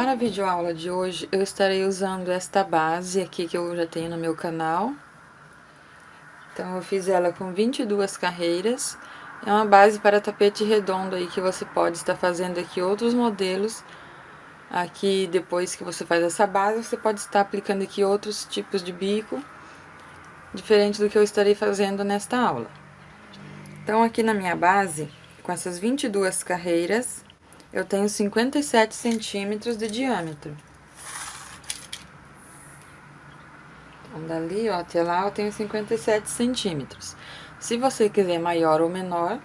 Para a videoaula de hoje, eu estarei usando esta base aqui que eu já tenho no meu canal. Então, eu fiz ela com 22 carreiras. É uma base para tapete redondo aí que você pode estar fazendo aqui outros modelos. Aqui, depois que você faz essa base, você pode estar aplicando aqui outros tipos de bico, diferente do que eu estarei fazendo nesta aula. Então, aqui na minha base, com essas 22 carreiras, eu tenho 57 centímetros de diâmetro. Então, dali, ó, até lá eu tenho 57 centímetros. Se você quiser maior ou menor,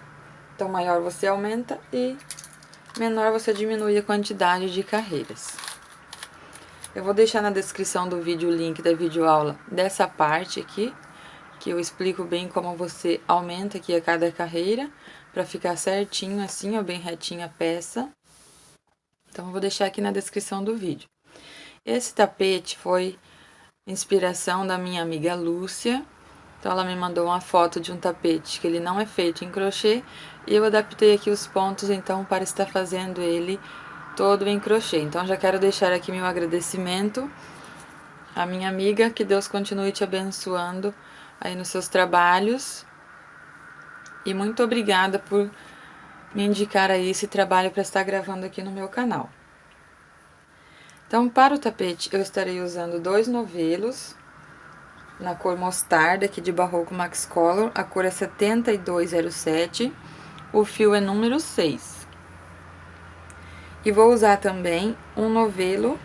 então maior você aumenta e menor você diminui a quantidade de carreiras. Eu vou deixar na descrição do vídeo o link da videoaula dessa parte aqui, que eu explico bem como você aumenta aqui a cada carreira, para ficar certinho assim, ó, bem retinha a peça. Então, eu vou deixar aqui na descrição do vídeo. Esse tapete foi inspiração da minha amiga Lúcia. Então, ela me mandou uma foto de um tapete que ele não é feito em crochê, e eu adaptei aqui os pontos, então, para estar fazendo ele todo em crochê. Então, já quero deixar aqui meu agradecimento à minha amiga, que Deus continue te abençoando aí nos seus trabalhos. E muito obrigada por me indicar aí esse trabalho para estar gravando aqui no meu canal. Então, para o tapete, eu estarei usando 2 novelos na cor mostarda, aqui de Barroco Max Color. A cor é 7207, o fio é número 6. E vou usar também um novelo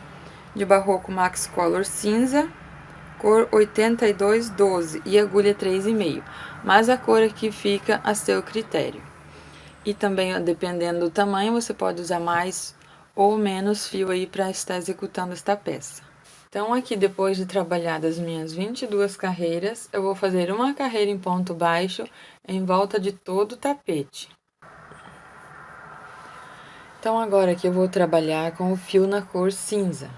de Barroco Max Color cinza, cor 8212 e agulha 3,5. Mas a cor aqui fica a seu critério. E também, dependendo do tamanho, você pode usar mais ou menos fio aí para estar executando esta peça. Então, aqui, depois de trabalhar das minhas 22 carreiras, eu vou fazer uma carreira em ponto baixo em volta de todo o tapete. Então, agora aqui eu vou trabalhar com o fio na cor cinza.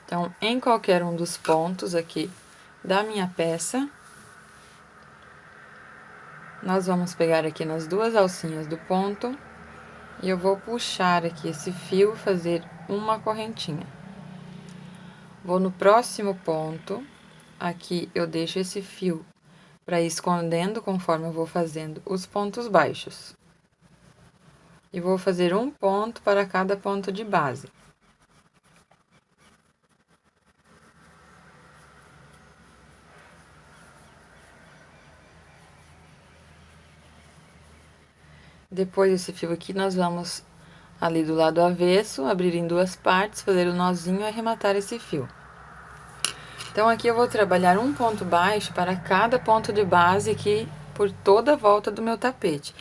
Então, em qualquer um dos pontos aqui da minha peça, nós vamos pegar aqui nas duas alcinhas do ponto e eu vou puxar aqui esse fio, fazer uma correntinha. Vou no próximo ponto, aqui eu deixo esse fio para ir escondendo conforme eu vou fazendo os pontos baixos. E vou fazer um ponto para cada ponto de base. Depois desse fio aqui, nós vamos ali do lado avesso, abrir em duas partes, fazer o nozinho e arrematar esse fio. Então, aqui eu vou trabalhar um ponto baixo para cada ponto de base aqui por toda a volta do meu tapete.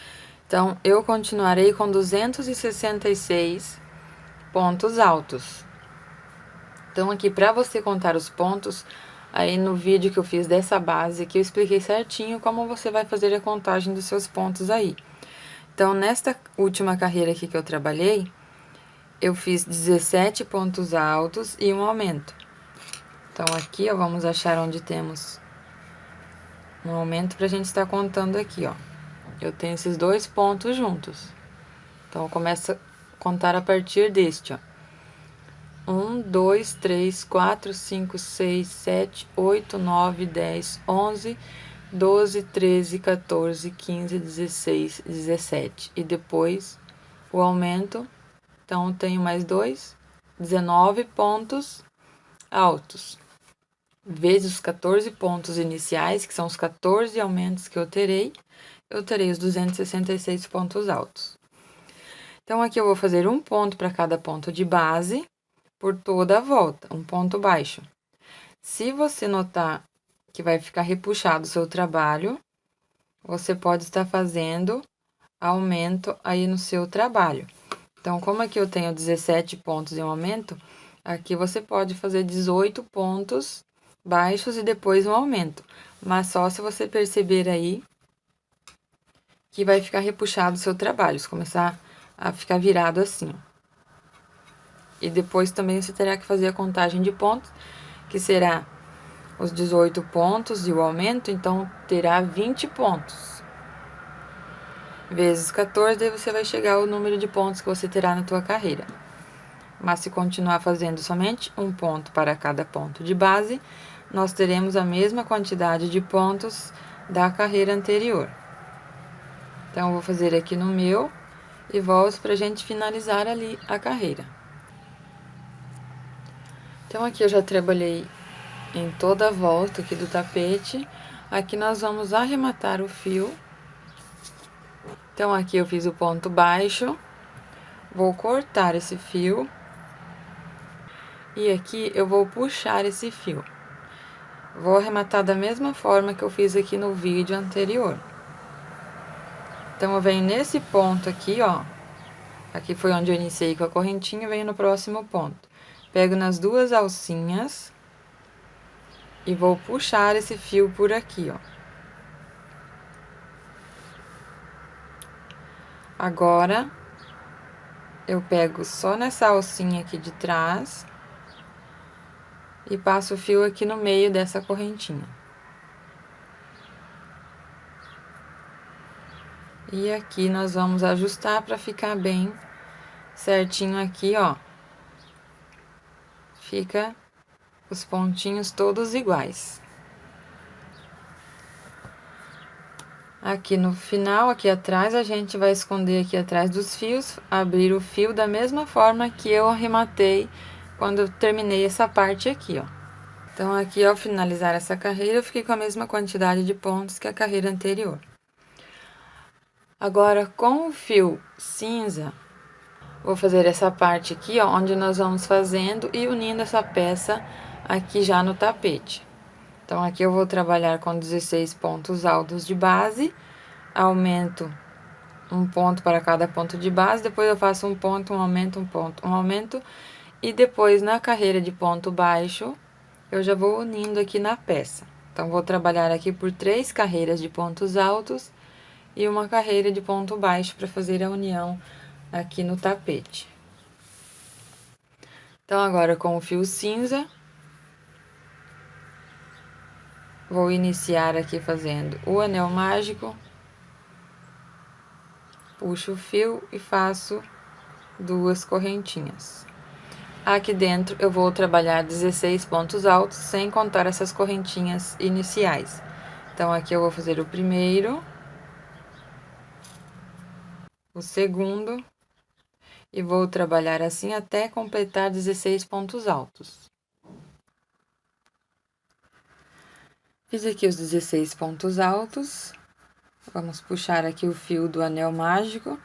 Então, eu continuarei com 266 pontos altos. Então, aqui, para você contar os pontos, aí no vídeo que eu fiz dessa base aqui, eu expliquei certinho como você vai fazer a contagem dos seus pontos aí. Então, nesta última carreira aqui que eu trabalhei, eu fiz 17 pontos altos e um aumento. Então, aqui, ó, vamos achar onde temos um aumento pra gente estar contando aqui, ó. Eu tenho esses dois pontos juntos. Então, eu começo a contar a partir deste, ó. 1, 2, 3, 4, 5, 6, 7, 8, 9, 10, 11, 12, 13, 14, 15, 16, 17. E depois o aumento. Então, eu tenho mais 2, 19 pontos altos. Vezes os 14 pontos iniciais, que são os 14 aumentos que eu terei os 266 pontos altos. Então, aqui eu vou fazer um ponto para cada ponto de base por toda a volta, um ponto baixo. Se você notar que vai ficar repuxado o seu trabalho, você pode estar fazendo aumento aí no seu trabalho. Então, como aqui eu tenho 17 pontos em aumento, aqui você pode fazer 18 pontos baixos e depois um aumento. Mas só se você perceber aí que vai ficar repuxado o seu trabalho, se começar a ficar virado assim. E depois também você terá que fazer a contagem de pontos, que será os 18 pontos e o aumento, então terá 20 pontos. Vezes 14, daí você vai chegar ao número de pontos que você terá na tua carreira. Mas se continuar fazendo somente um ponto para cada ponto de base, nós teremos a mesma quantidade de pontos da carreira anterior. Então, eu vou fazer aqui no meu e volto para a gente finalizar ali a carreira. Então, aqui eu já trabalhei em toda a volta aqui do tapete. Aqui nós vamos arrematar o fio. Então, aqui eu fiz o ponto baixo, vou cortar esse fio. E aqui eu vou puxar esse fio. Vou arrematar da mesma forma que eu fiz aqui no vídeo anterior. Então, eu venho nesse ponto aqui, ó. Aqui foi onde eu iniciei com a correntinha, venho no próximo ponto. Pego nas duas alcinhas e vou puxar esse fio por aqui, ó. Agora, eu pego só nessa alcinha aqui de trás e passo o fio aqui no meio dessa correntinha. E aqui nós vamos ajustar para ficar bem certinho aqui, ó. Fica os pontinhos todos iguais. Aqui no final, aqui atrás, a gente vai esconder aqui atrás dos fios, abrir o fio da mesma forma que eu arrematei quando eu terminei essa parte aqui, ó. Então, aqui ao finalizar essa carreira, eu fiquei com a mesma quantidade de pontos que a carreira anterior. Agora, com o fio cinza, vou fazer essa parte aqui, ó, onde nós vamos fazendo e unindo essa peça aqui já no tapete. Então, aqui eu vou trabalhar com 16 pontos altos de base, aumento um ponto para cada ponto de base, depois eu faço um ponto, um aumento, um ponto, um aumento, e depois na carreira de ponto baixo, eu já vou unindo aqui na peça. Então, vou trabalhar aqui por 3 carreiras de pontos altos e uma carreira de ponto baixo para fazer a união aqui no tapete. Então, agora com o fio cinza, vou iniciar aqui fazendo o anel mágico, puxo o fio e faço 2 correntinhas. Aqui dentro eu vou trabalhar 16 pontos altos, sem contar essas correntinhas iniciais. Então, aqui eu vou fazer o primeiro, o segundo, e vou trabalhar assim até completar 16 pontos altos. Fiz aqui os 16 pontos altos. Vamos puxar aqui o fio do anel mágico.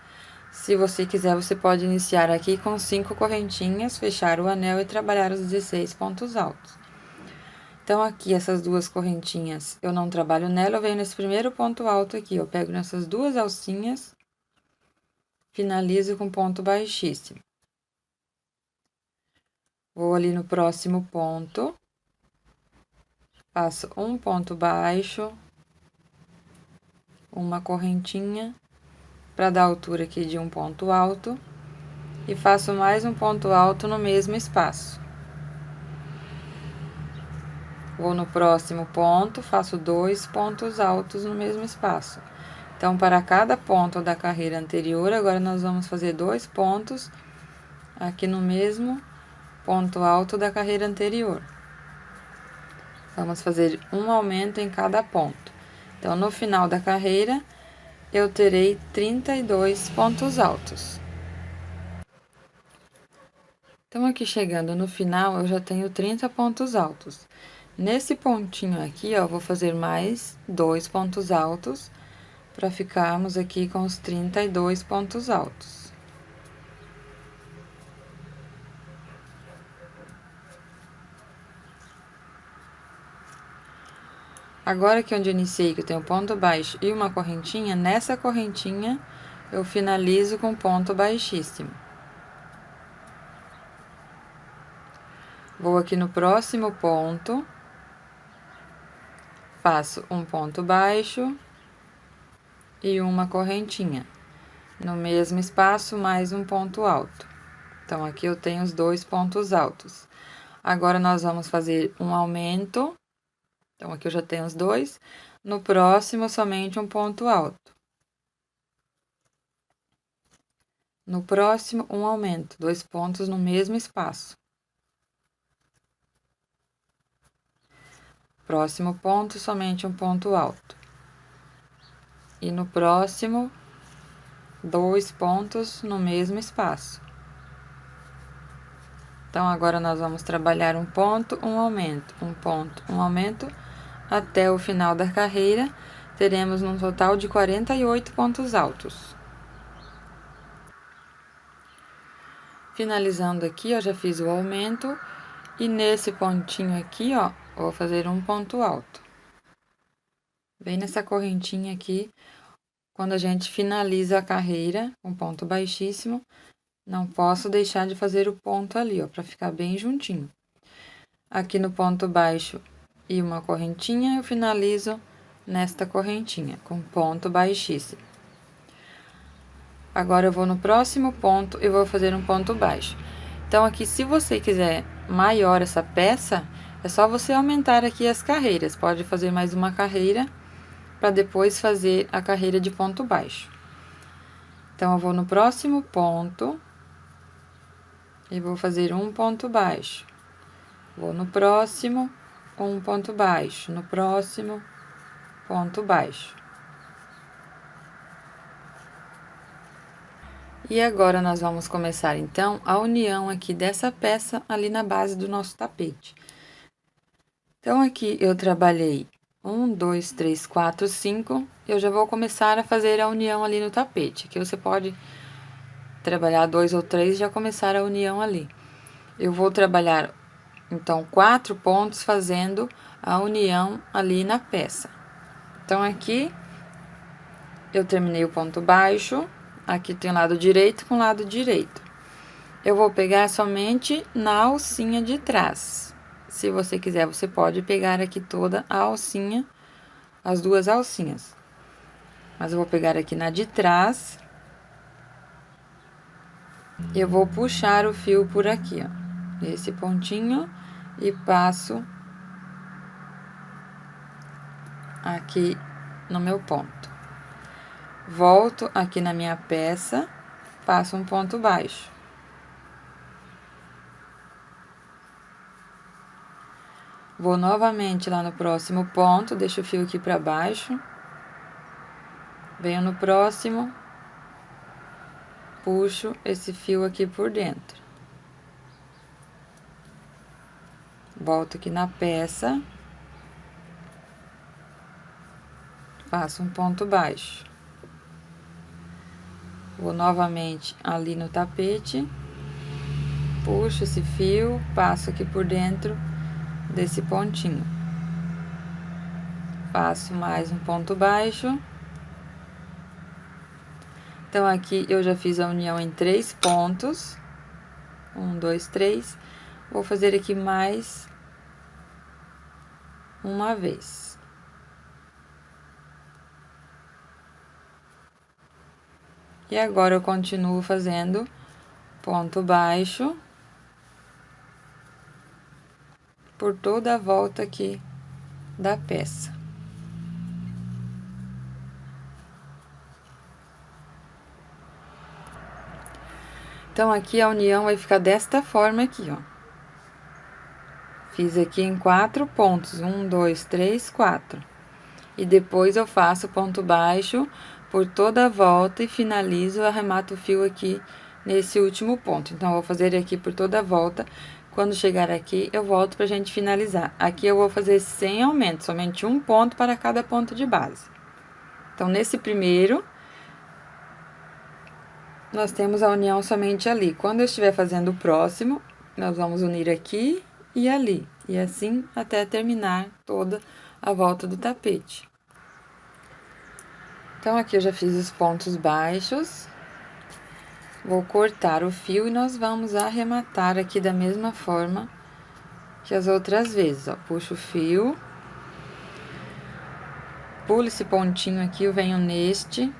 Se você quiser, você pode iniciar aqui com 5 correntinhas, fechar o anel e trabalhar os 16 pontos altos. Então, aqui, essas 2 correntinhas, eu não trabalho nela, eu venho nesse primeiro ponto alto aqui, eu pego nessas 2 alcinhas, finalizo com ponto baixíssimo. Vou ali no próximo ponto, faço um ponto baixo, uma correntinha, para dar altura aqui de um ponto alto, e faço mais um ponto alto no mesmo espaço. Vou no próximo ponto, faço 2 pontos altos no mesmo espaço. Então, para cada ponto da carreira anterior, agora nós vamos fazer 2 pontos aqui no mesmo ponto alto da carreira anterior. Vamos fazer um aumento em cada ponto. Então, no final da carreira, eu terei 32 pontos altos. Então, aqui chegando no final, eu já tenho 30 pontos altos. Nesse pontinho aqui, ó, eu vou fazer mais 2 pontos altos, para ficarmos aqui com os 32 pontos altos. Agora que onde eu iniciei, que eu tenho ponto baixo e uma correntinha, nessa correntinha eu finalizo com ponto baixíssimo. Vou aqui no próximo ponto, faço um ponto baixo e uma correntinha. No mesmo espaço, mais um ponto alto. Então, aqui eu tenho os 2 pontos altos. Agora, nós vamos fazer um aumento. Então, aqui eu já tenho os 2. No próximo, somente um ponto alto. No próximo, um aumento, 2 pontos no mesmo espaço. Próximo ponto, somente um ponto alto. E no próximo, 2 pontos no mesmo espaço. Então, agora nós vamos trabalhar um ponto, um aumento, um ponto, um aumento, até o final da carreira, teremos um total de 48 pontos altos. Finalizando aqui, eu já fiz o aumento, e nesse pontinho aqui, ó, vou fazer um ponto alto. Bem nessa correntinha aqui, quando a gente finaliza a carreira, um ponto baixíssimo, não posso deixar de fazer o ponto ali, ó, para ficar bem juntinho. Aqui no ponto baixo e uma correntinha, eu finalizo nesta correntinha, com ponto baixíssimo. Agora, eu vou no próximo ponto e vou fazer um ponto baixo. Então, aqui, se você quiser maior essa peça, é só você aumentar aqui as carreiras. Pode fazer mais uma carreira, para depois fazer a carreira de ponto baixo. Então, eu vou no próximo ponto e vou fazer um ponto baixo. Vou no próximo, um ponto baixo. No próximo, ponto baixo. E agora, nós vamos começar, então, a união aqui dessa peça ali na base do nosso tapete. Então, aqui eu trabalhei 1, 2, 3, 4, 5. Eu já vou começar a fazer a união ali no tapete. Aqui você pode trabalhar 2 ou 3 e já começar a união ali. Eu vou trabalhar, então, 4 pontos fazendo a união ali na peça. Então, aqui eu terminei o ponto baixo. Aqui tem o lado direito com o lado direito. Eu vou pegar somente na alcinha de trás. Se você quiser, você pode pegar aqui toda a alcinha, as 2 alcinhas. Mas eu vou pegar aqui na de trás. Eu vou puxar o fio por aqui, ó, nesse pontinho, e passo aqui no meu ponto. Volto aqui na minha peça, passo um ponto baixo. Vou novamente lá no próximo ponto, deixo o fio aqui para baixo. Venho no próximo, puxo esse fio aqui por dentro. Volto aqui na peça, faço um ponto baixo. Vou novamente ali no tapete, puxo esse fio, passo aqui por dentro desse pontinho. Faço mais um ponto baixo. Então, aqui eu já fiz a união em 3 pontos. 1, 2, 3. Vou fazer aqui mais uma vez. E agora eu continuo fazendo ponto baixo por toda a volta aqui da peça. Então, aqui a união vai ficar desta forma aqui, ó. Fiz aqui em 4 pontos, 1, 2, 3, 4. E depois eu faço ponto baixo por toda a volta e finalizo, arremato o fio aqui nesse último ponto. Então, eu vou fazer aqui por toda a volta. Quando chegar aqui, eu volto pra gente finalizar. Aqui eu vou fazer sem aumento, somente um ponto para cada ponto de base. Então, nesse primeiro, nós temos a união somente ali. Quando eu estiver fazendo o próximo, nós vamos unir aqui e ali. E assim até terminar toda a volta do tapete. Então, aqui eu já fiz os pontos baixos. Vou cortar o fio e nós vamos arrematar aqui da mesma forma que as outras vezes, ó. Puxo o fio. Pulo esse pontinho aqui, eu venho neste.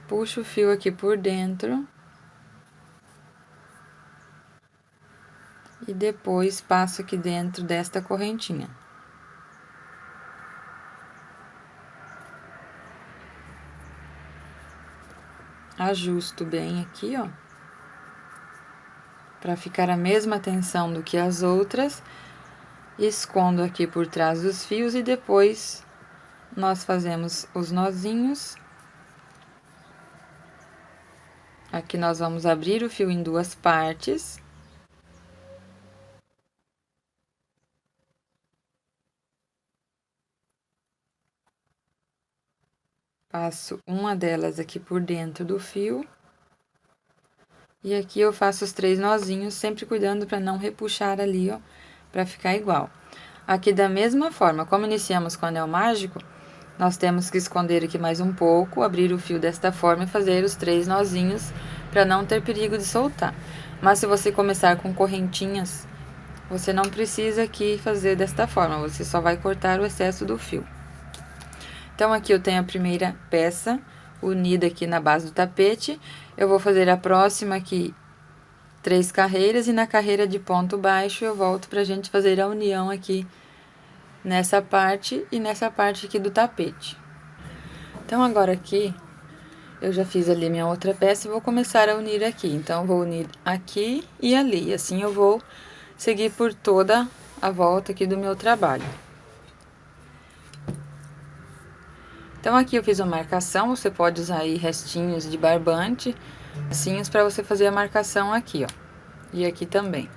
Puxo o fio aqui por dentro. E depois passo aqui dentro desta correntinha. ajusto bem aqui, ó, para ficar a mesma tensão do que as outras. Escondo aqui por trás dos fios e depois nós fazemos os nozinhos. Aqui nós vamos abrir o fio em duas partes. Passo uma delas aqui por dentro do fio. E aqui eu faço os 3 nozinhos, sempre cuidando para não repuxar ali, ó, para ficar igual. Aqui da mesma forma, como iniciamos com o anel mágico, nós temos que esconder aqui mais um pouco, abrir o fio desta forma e fazer os 3 nozinhos para não ter perigo de soltar. Mas se você começar com correntinhas, você não precisa aqui fazer desta forma, você só vai cortar o excesso do fio. Então, aqui eu tenho a primeira peça unida aqui na base do tapete. Eu vou fazer a próxima aqui 3 carreiras e na carreira de ponto baixo eu volto pra gente fazer a união aqui nessa parte e nessa parte aqui do tapete. Então, agora aqui eu já fiz ali minha outra peça e vou começar a unir aqui. Então, eu vou unir aqui e ali, assim eu vou seguir por toda a volta aqui do meu trabalho. Então, aqui eu fiz uma marcação, você pode usar aí restinhos de barbante, assim, para você fazer a marcação aqui, ó. E aqui também.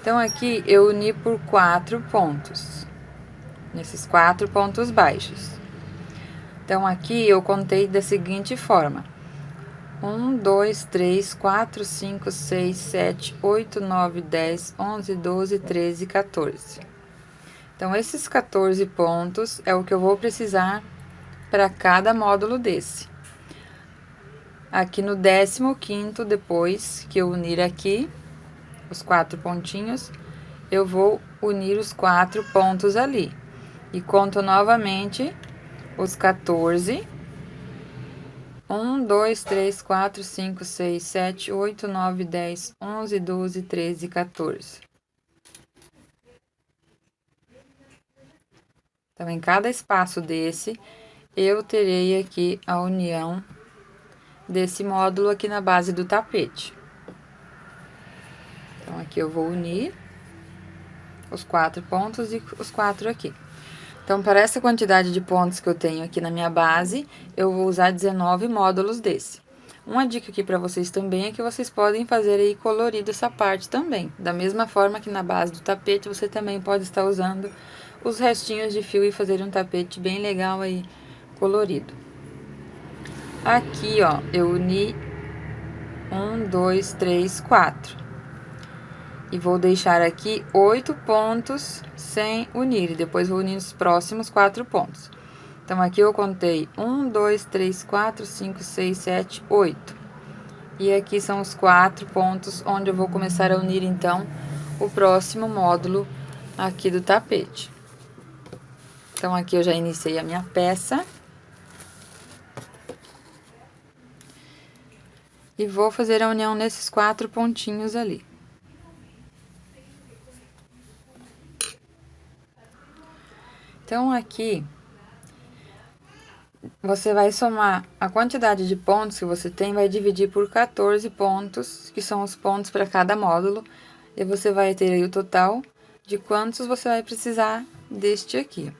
Então, aqui eu uni por 4 pontos, nesses 4 pontos baixos. Então, aqui eu contei da seguinte forma: 1, 2, 3, 4, 5, 6, 7, 8, 9, 10, 11, 12, 13, 14. Então, esses 14 pontos é o que eu vou precisar para cada módulo desse. Aqui no 15º, depois que eu unir aqui os 4 pontinhos, eu vou unir os 4 pontos ali. E conto novamente os 14. 1, 2, 3, 4, 5, 6, 7, 8, 9, 10, 11, 12, 13, 14. Então, em cada espaço desse, eu terei aqui a união desse módulo aqui na base do tapete. Então, aqui eu vou unir os 4 pontos e os 4 aqui. Então, para essa quantidade de pontos que eu tenho aqui na minha base, eu vou usar 19 módulos desse. Uma dica aqui para vocês também é que vocês podem fazer aí colorido essa parte também. Da mesma forma que na base do tapete, você também pode estar usando os restinhos de fio e fazer um tapete bem legal aí, colorido. Aqui, ó, eu uni 1, 2, 3, 4. E vou deixar aqui 8 pontos sem unir, e depois vou unir os próximos 4 pontos. Então, aqui eu contei 1, 2, 3, 4, 5, 6, 7, 8. E aqui são os 4 pontos onde eu vou começar a unir, então, o próximo módulo aqui do tapete. Então, aqui eu já iniciei a minha peça. E vou fazer a união nesses 4 pontinhos ali. Então, aqui, você vai somar a quantidade de pontos que você tem, vai dividir por 14 pontos, que são os pontos para cada módulo, e você vai ter aí o total de quantos você vai precisar deste aqui.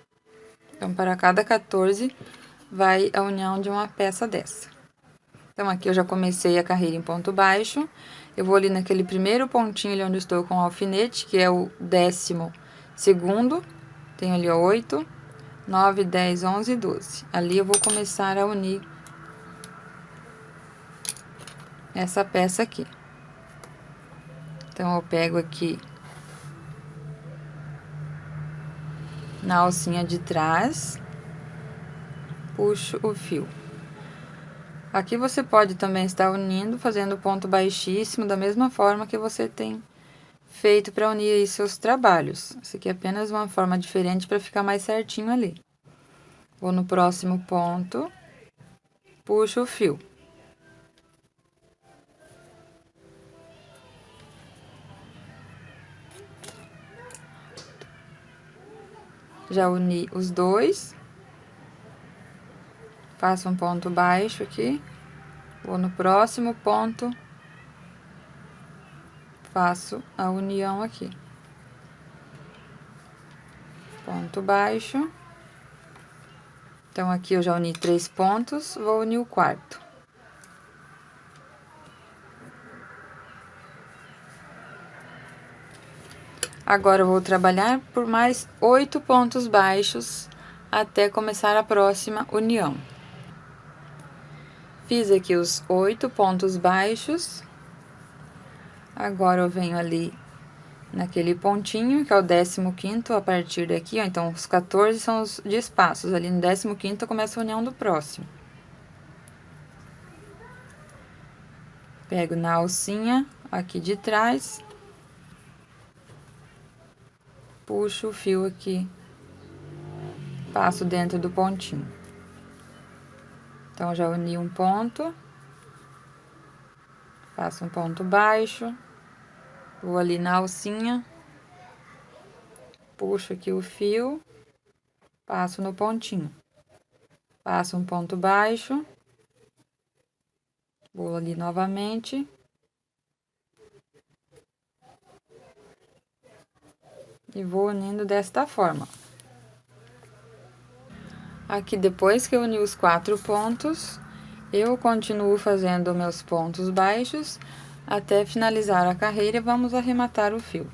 Então, para cada 14, vai a união de uma peça dessa. Então, aqui eu já comecei a carreira em ponto baixo, eu vou ali naquele primeiro pontinho ali onde eu estou com o alfinete, que é o 12º, tenho ali, ó, 8, 9, 10, 11, 12. Ali eu vou começar a unir essa peça aqui. Então, eu pego aqui na alcinha de trás, puxo o fio. Aqui você pode também estar unindo, fazendo ponto baixíssimo, da mesma forma que você tem feito para unir aí seus trabalhos. Isso aqui é apenas uma forma diferente para ficar mais certinho ali. Vou no próximo ponto, puxo o fio. Já uni os dois. Faço um ponto baixo aqui. Vou no próximo ponto, faço a união aqui. Ponto baixo. Então, aqui eu já uni 3 pontos, vou unir o quarto. Agora, eu vou trabalhar por mais 8 pontos baixos até começar a próxima união. Fiz aqui os 8 pontos baixos. Agora, eu venho ali naquele pontinho, que é o 15º, a partir daqui, ó. Então, os 14 são os de espaços. Ali no 15º começa a união do próximo. Pego na alcinha aqui de trás. Puxo o fio aqui. Passo dentro do pontinho. Então, já uni um ponto. Faço um ponto baixo. Vou ali na alcinha. Puxo aqui o fio. Passo no pontinho. Passo um ponto baixo. Vou ali novamente. E vou unindo desta forma. Aqui, depois que eu uni os 4 pontos, eu continuo fazendo meus pontos baixos até finalizar a carreira e vamos arrematar o fio.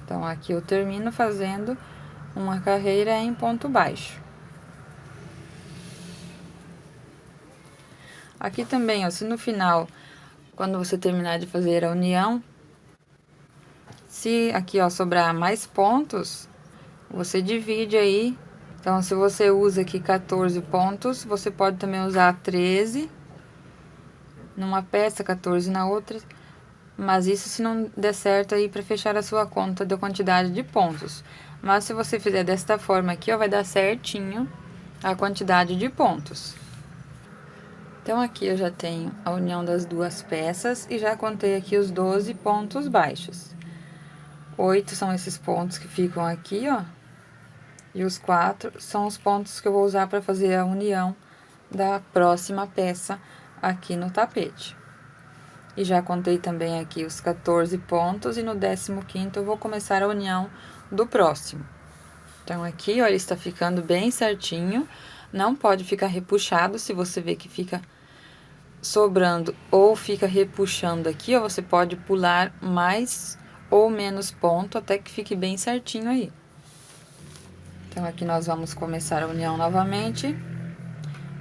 Então, aqui eu termino fazendo uma carreira em ponto baixo. Aqui também, ó, se no final, quando você terminar de fazer a união, se aqui, ó, sobrar mais pontos, você divide aí. Então, se você usa aqui 14 pontos, você pode também usar 13 numa peça, 14 na outra. Mas isso se não der certo aí para fechar a sua conta da quantidade de pontos. Mas se você fizer desta forma aqui, ó, vai dar certinho a quantidade de pontos. Então, aqui eu já tenho a união das duas peças e já contei aqui os 12 pontos baixos. 8 são esses pontos que ficam aqui, ó. E os 4 são os pontos que eu vou usar para fazer a união da próxima peça aqui no tapete. E já contei também aqui os 14 pontos e no 15º eu vou começar a união do próximo. Então, aqui, ó, ele está ficando bem certinho. Não pode ficar repuxado. Se você vê que fica sobrando ou fica repuxando aqui, ó, você pode pular mais ou menos ponto até que fique bem certinho aí. Então, aqui nós vamos começar a união novamente,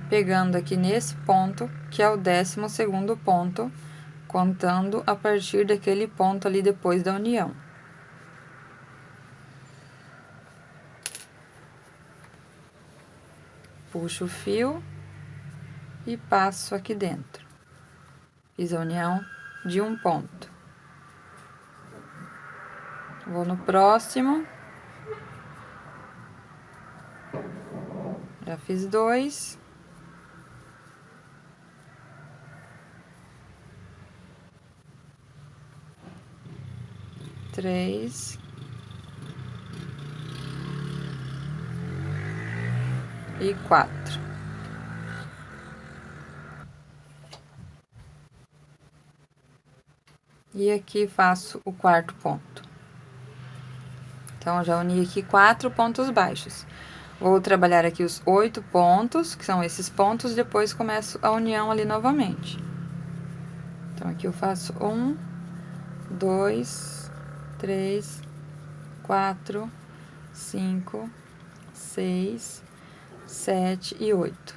pegando aqui nesse ponto, que é o 12º ponto, contando a partir daquele ponto ali depois da união. Puxo o fio e passo aqui dentro. Fiz a união de um ponto. Vou no próximo. Já fiz 2. Três. E 4. E aqui faço o 4º ponto. Então, já uni aqui 4 pontos baixos. Vou trabalhar aqui os 8 pontos, que são esses pontos, depois começo a união ali novamente. Então, aqui eu faço 1, 2, 3, 4, 5, 6, 7 e 8.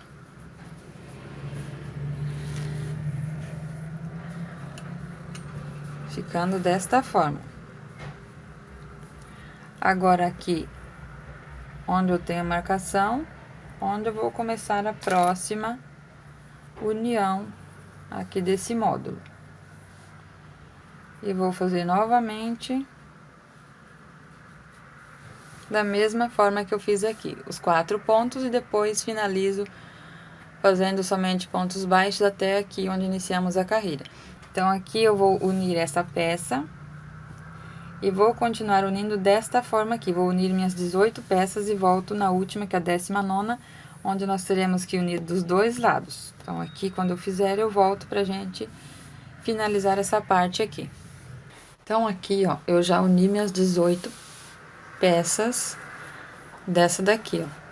Ficando desta forma. Agora, aqui, onde eu tenho a marcação, onde eu vou começar a próxima união aqui desse módulo. E vou fazer novamente da mesma forma que eu fiz aqui, os 4 pontos e depois finalizo fazendo somente pontos baixos até aqui onde iniciamos a carreira. Então, aqui eu vou unir essa peça e vou continuar unindo desta forma aqui. Vou unir minhas 18 peças e volto na última, que é a 19ª, onde nós teremos que unir dos dois lados. Então, aqui, quando eu fizer, eu volto pra gente finalizar essa parte aqui. Então, aqui, ó, eu já uni minhas 18 peças dessa daqui, ó.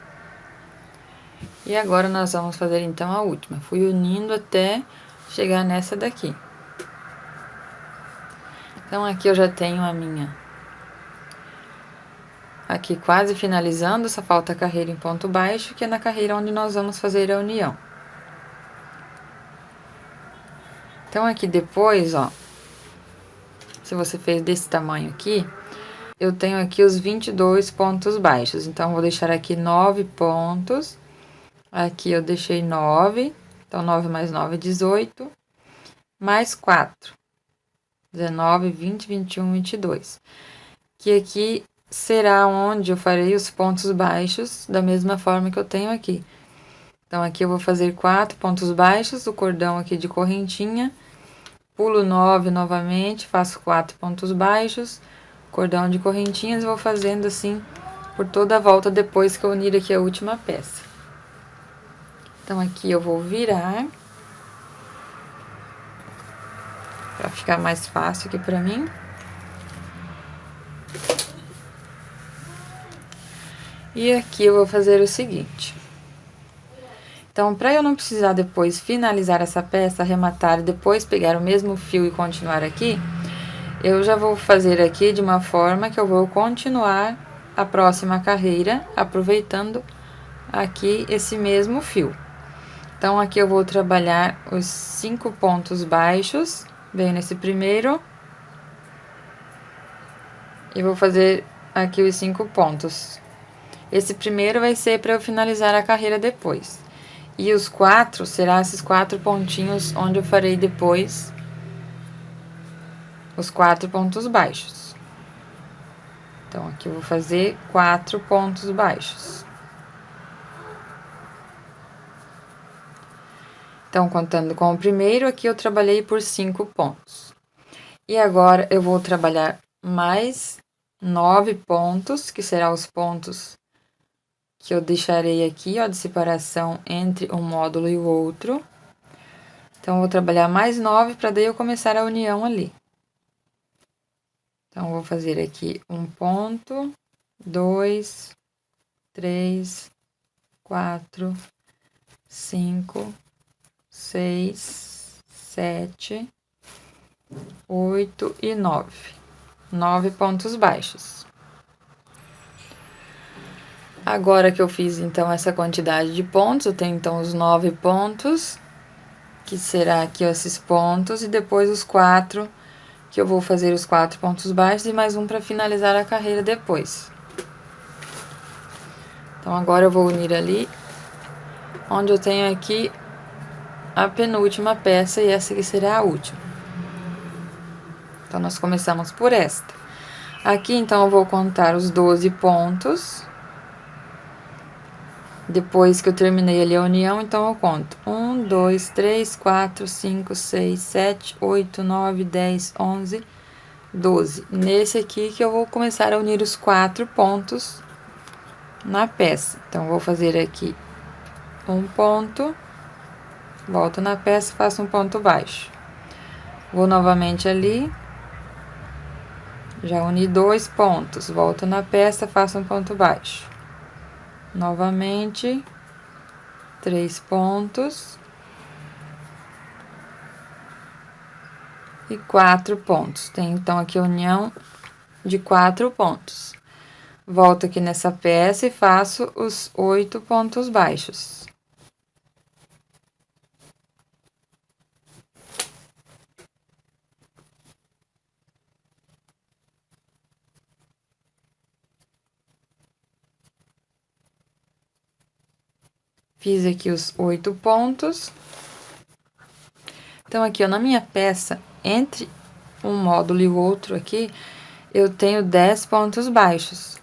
E agora, nós vamos fazer, então, a última. Fui unindo até chegar nessa daqui. Então, aqui eu já tenho a minha... Aqui quase finalizando, só falta a carreira em ponto baixo, que é na carreira onde nós vamos fazer a união. Então, aqui depois, ó, se você fez desse tamanho aqui, eu tenho aqui os 22 pontos baixos. Então, vou deixar aqui 9 pontos. Aqui eu deixei 9. Então, 9 mais 9 é 18. Mais 4. 19, 20, 21, 22. Que aqui será onde eu farei os pontos baixos da mesma forma que eu tenho aqui. Então, aqui eu vou fazer 4 pontos baixos, o cordão aqui de correntinha. Pulo 9 novamente, faço 4 pontos baixos, cordão de correntinhas, e vou fazendo assim por toda a volta depois que eu unir aqui a última peça. Então, aqui eu vou virar, para ficar mais fácil aqui pra mim. E aqui eu vou fazer o seguinte. Então, para eu não precisar depois finalizar essa peça, arrematar e depois pegar o mesmo fio e continuar aqui, eu já vou fazer aqui de uma forma que eu vou continuar a próxima carreira, aproveitando aqui esse mesmo fio. Então, aqui eu vou trabalhar os 5 pontos baixos, bem nesse primeiro. E vou fazer aqui os 5 pontos. Esse primeiro vai ser para eu finalizar a carreira depois. E os 4 serão esses 4 pontinhos onde eu farei depois os 4 pontos baixos. Então, aqui eu vou fazer 4 pontos baixos. Então, contando com o primeiro, aqui eu trabalhei por 5 pontos. E agora, eu vou trabalhar mais 9 pontos, que serão os pontos que eu deixarei aqui, ó, de separação entre um módulo e o outro. Então, eu vou trabalhar mais 9 para daí eu começar a união ali. Então, vou fazer aqui um ponto, 2, 3, 4, 5, 6, 7, 8 e 9. 9 pontos baixos. Agora que eu fiz, então, essa quantidade de pontos, eu tenho, então, os 9 pontos, que será aqui, ó, esses pontos, e depois os 4, que eu vou fazer os 4 pontos baixos e mais um para finalizar a carreira depois. Então, agora eu vou unir ali, onde eu tenho aqui a penúltima peça, e essa aqui será a última. Então, nós começamos por esta. Aqui, então, eu vou contar os 12 pontos. Depois que eu terminei ali a união, então eu conto 1, 2, 3, 4, 5, 6, 7, 8, 9, 10, 11, 12. Nesse aqui que eu vou começar a unir os 4 pontos na peça. Então, vou fazer aqui um ponto, volto na peça, faço um ponto baixo. Vou novamente ali, já uni 2 pontos, volto na peça, faço um ponto baixo. Novamente, 3 pontos e 4 pontos. Tem, então, aqui a união de 4 pontos. Volto aqui nessa peça e faço os 8 pontos baixos. Fiz aqui os 8 pontos. Então, aqui, ó, na minha peça, entre um módulo e o outro aqui, eu tenho 10 pontos baixos.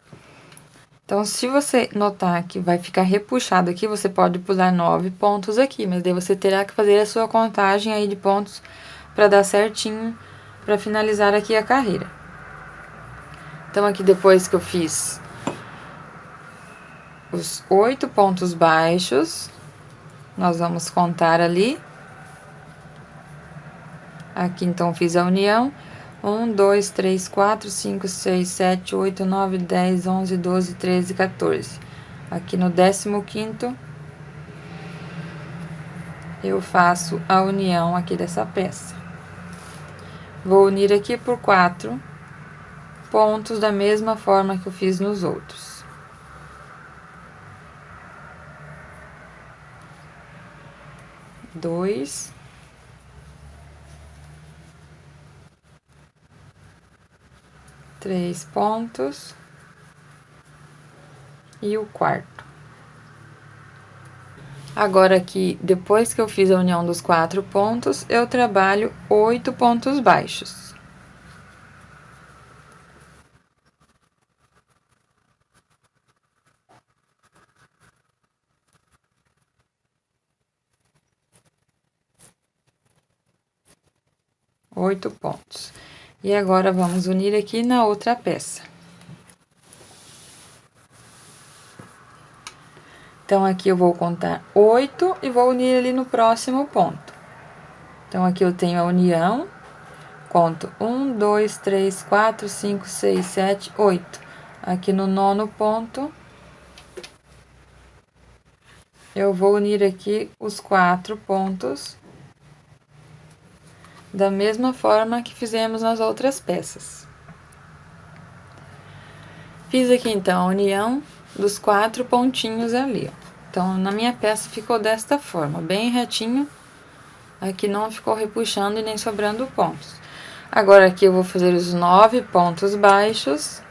Então, se você notar que vai ficar repuxado aqui, você pode pular 9 pontos aqui, mas daí você terá que fazer a sua contagem aí de pontos para dar certinho, para finalizar aqui a carreira. Então, aqui depois que eu fiz os 8 pontos baixos, nós vamos contar ali. Aqui, então, fiz a união. 1, 2, 3, 4, 5, 6, 7, 8, 9, 10, 11, 12, 13, 14. Aqui no 15º, eu faço a união aqui dessa peça. Vou unir aqui por 4 pontos da mesma forma que eu fiz nos outros. Dois. Três pontos. E o quarto. Agora aqui, depois que eu fiz a união dos 4 pontos, eu trabalho 8 pontos baixos. Oito pontos. E agora, vamos unir aqui na outra peça. Então, aqui eu vou contar 8 e vou unir ali no próximo ponto. Então, aqui eu tenho a união, conto 1, 2, 3, 4, 5, 6, 7, 8. Aqui no 9º ponto, eu vou unir aqui os 4 pontos da mesma forma que fizemos nas outras peças. Fiz aqui, então, a união dos 4 pontinhos ali, ó. Então, na minha peça ficou desta forma, bem retinho. Aqui não ficou repuxando e nem sobrando pontos. Agora, aqui eu vou fazer os 9 pontos baixos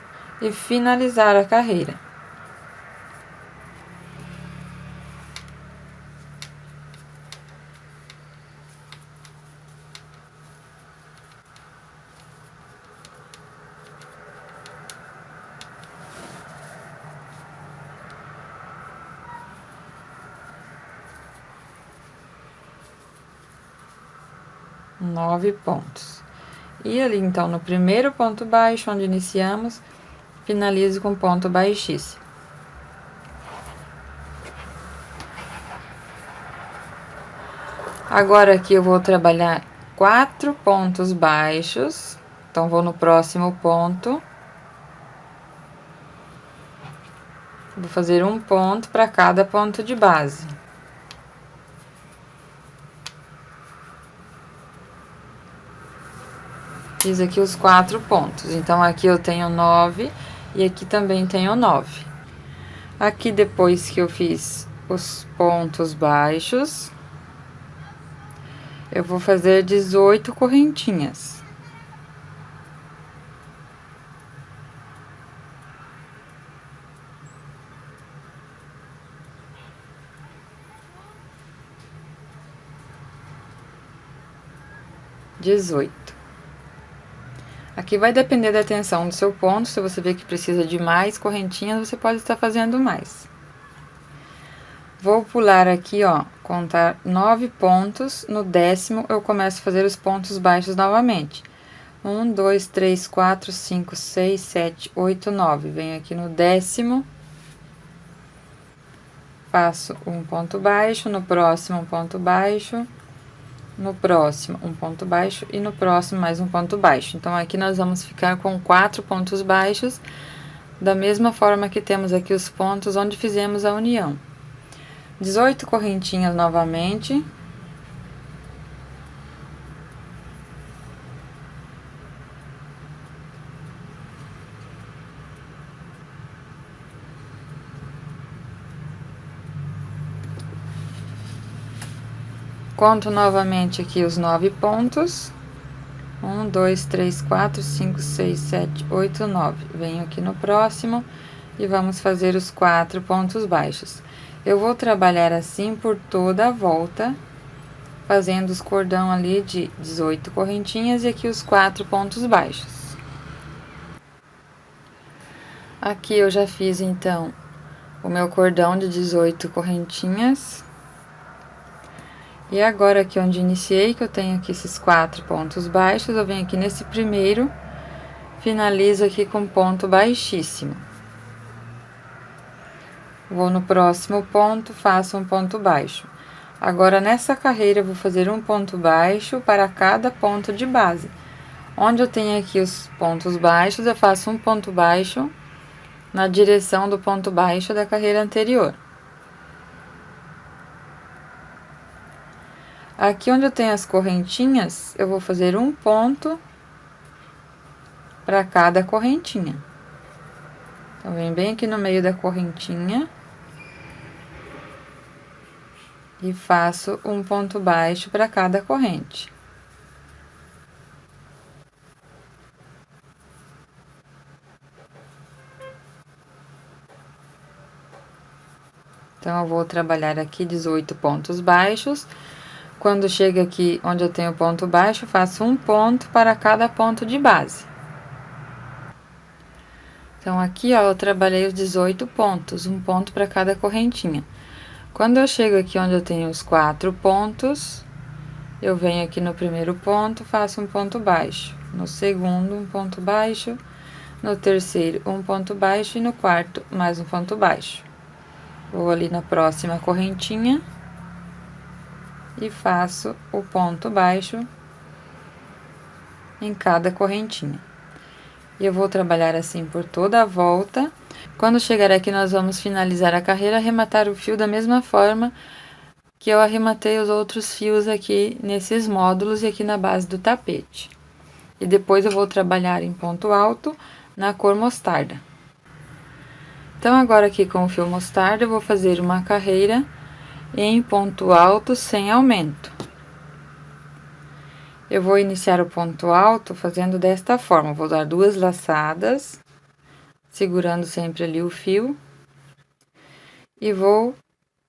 e finalizar a carreira. Nove pontos. E ali, então, no primeiro ponto baixo, onde iniciamos, finalizo com ponto baixíssimo. Agora, aqui eu vou trabalhar 4 pontos baixos. Então, vou no próximo ponto. Vou fazer um ponto para cada ponto de base. Fiz aqui os 4 pontos. Então, aqui eu tenho 9 e aqui também tenho 9. Aqui, depois que eu fiz os pontos baixos, eu vou fazer 18 correntinhas. Aqui vai depender da tensão do seu ponto. Se você vê que precisa de mais correntinhas, você pode estar fazendo mais. Vou pular aqui, ó, contar 9 pontos. No 10º, eu começo a fazer os pontos baixos novamente. 1, 2, 3, 4, 5, 6, 7, 8, 9. Venho aqui no 10º. Faço um ponto baixo, no próximo um ponto baixo. No próximo, um ponto baixo e no próximo mais um ponto baixo. Então, aqui nós vamos ficar com 4 pontos baixos, da mesma forma que temos aqui os pontos onde fizemos a união. 18 correntinhas novamente. Conto novamente aqui os 9 pontos. 1, 2, 3, 4, 5, 6, 7, 8, 9. Venho aqui no próximo e vamos fazer os 4 pontos baixos. Eu vou trabalhar assim por toda a volta, fazendo os cordão ali de 18 correntinhas e aqui os 4 pontos baixos. Aqui eu já fiz, então, o meu cordão de 18 correntinhas. E agora, aqui onde iniciei, que eu tenho aqui esses 4 pontos baixos, eu venho aqui nesse primeiro, finalizo aqui com ponto baixíssimo. Vou no próximo ponto, faço um ponto baixo. Agora, nessa carreira, eu vou fazer um ponto baixo para cada ponto de base. Onde eu tenho aqui os pontos baixos, eu faço um ponto baixo na direção do ponto baixo da carreira anterior. Aqui onde eu tenho as correntinhas, eu vou fazer um ponto para cada correntinha. Então, vem bem aqui no meio da correntinha e faço um ponto baixo para cada corrente. Então, eu vou trabalhar aqui 18 pontos baixos. Quando chega aqui onde eu tenho ponto baixo, faço um ponto para cada ponto de base. Então, aqui, ó, eu trabalhei os 18 pontos, um ponto para cada correntinha. Quando eu chego aqui onde eu tenho os 4 pontos, eu venho aqui no primeiro ponto, faço um ponto baixo. No segundo, um ponto baixo. No terceiro, um ponto baixo. E no quarto, mais um ponto baixo. Vou ali na próxima correntinha e faço o ponto baixo em cada correntinha. E eu vou trabalhar assim por toda a volta. Quando chegar aqui, nós vamos finalizar a carreira, arrematar o fio da mesma forma que eu arrematei os outros fios aqui nesses módulos e aqui na base do tapete. E depois eu vou trabalhar em ponto alto na cor mostarda. Então, agora aqui com o fio mostarda, eu vou fazer uma carreira em ponto alto sem aumento. Eu vou iniciar o ponto alto fazendo desta forma. Vou dar 2 laçadas, segurando sempre ali o fio. E vou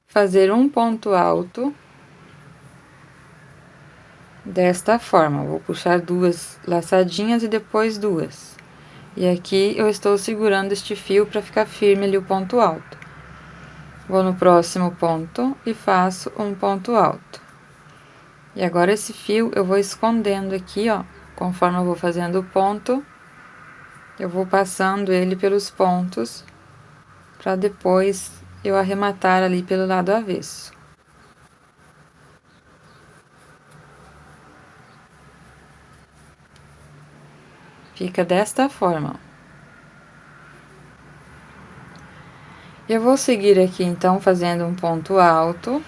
fazer um ponto alto desta forma. Vou puxar 2 laçadinhas e depois 2. E aqui eu estou segurando este fio para ficar firme ali o ponto alto. Vou no próximo ponto e faço um ponto alto. E agora esse fio eu vou escondendo aqui, ó, conforme eu vou fazendo o ponto, eu vou passando ele pelos pontos, para depois eu arrematar ali pelo lado avesso. Fica desta forma. Eu vou seguir aqui, então, fazendo um ponto alto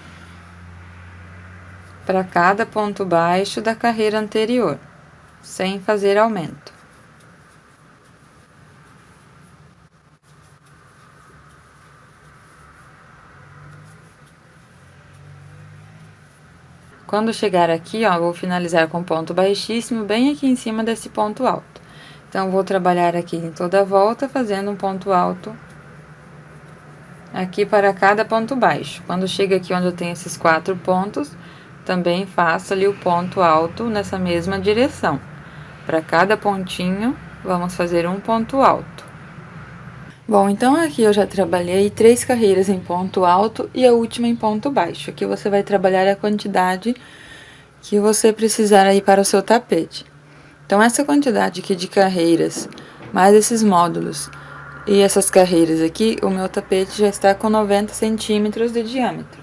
para cada ponto baixo da carreira anterior, sem fazer aumento. Quando chegar aqui, ó, vou finalizar com ponto baixíssimo, bem aqui em cima desse ponto alto. Então, vou trabalhar aqui em toda a volta, fazendo um ponto alto aqui para cada ponto baixo. Quando chega aqui onde eu tenho esses 4 pontos, também faço ali o ponto alto nessa mesma direção. Para cada pontinho, vamos fazer um ponto alto. Bom, então aqui eu já trabalhei 3 carreiras em ponto alto e a última em ponto baixo. Aqui você vai trabalhar a quantidade que você precisar aí para o seu tapete. Então, essa quantidade aqui de carreiras, mais esses módulos e essas carreiras aqui, o meu tapete já está com 90 centímetros de diâmetro.